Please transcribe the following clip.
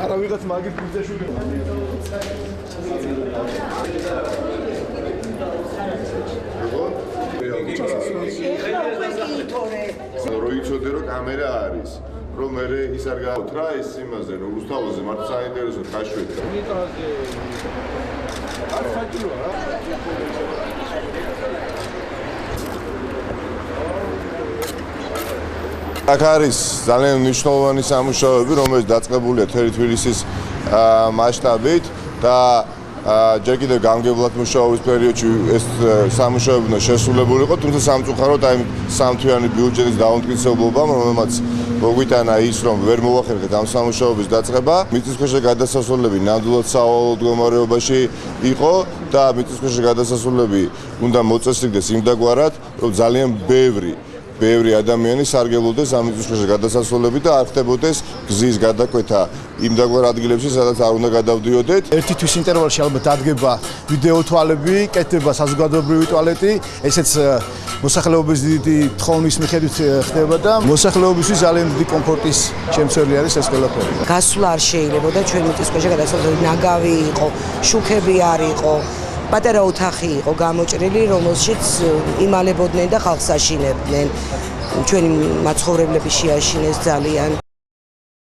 არა ვიღაც მაგის ბიზნესში როიცოდე რომ კამერა არის რომ მე ის არ გაუთრა ეს იმაზე რომ უსტავოზე მარტო საინტერესო ხაშვედა არ საჭიროა რა აქ არის ძალიან მნიშვნელოვანი სამუშაოები რომელიც დაწყებულია მთელი თბილისის მასშტაბით და ჯერ კიდევ გამგებლად მუშაობის პერიოდში ეს სამუშაოები უნდა შესრულებულიყო, თუმცა სამწუხაროდ აი სამთვიანი ბიუჯეტის დაუმტკიცებლობამ, რომელმაც მოგვიტანა ის, რომ ვერ მოახერხეთ ამ სამუშაოების დაწყება, მიწისქვეშა გადასასვლელები ნამდვილად სავალალო მდგომარეობაში იყო და მიწისქვეშა გადასასვლელები უნდა მოწესრიგდეს იმდაგვარად, რომ ძალიან ბევრი ადამიანი სარგებლობდეს ამ მიწისქვეშა გადასასვლელებით და არ ხდებოდეს გზის გადაკვეთა იმდაგვარ ადგილებში, სადაც არ უნდა გადავდიოდეთ. ერთი თვის ინტერვალში ალბათ დადგება ვიდეო თვალები, კეთდება საზოგადოებრივი ტუალეტი, ესეც მოსახლეობის დიდი თხოვნების მიხედვით ხდება და მოსახლეობისთვის ძალიან დიდი კომფორტის შემცველი არის ეს ყველაფერი. გასვლა არ შეიძლებოდა ჩვენ მიწისქვეშა გადასასვლელში ნაგავი იყო, შუქები არ იყო. პატარა ოთახი იყო გამოჭრილი, რომელშიც იმალებოდნენ და ხალხს აშინებდნენ. ჩვენი მაცხოვრებლები შეაშინეს ძალიან.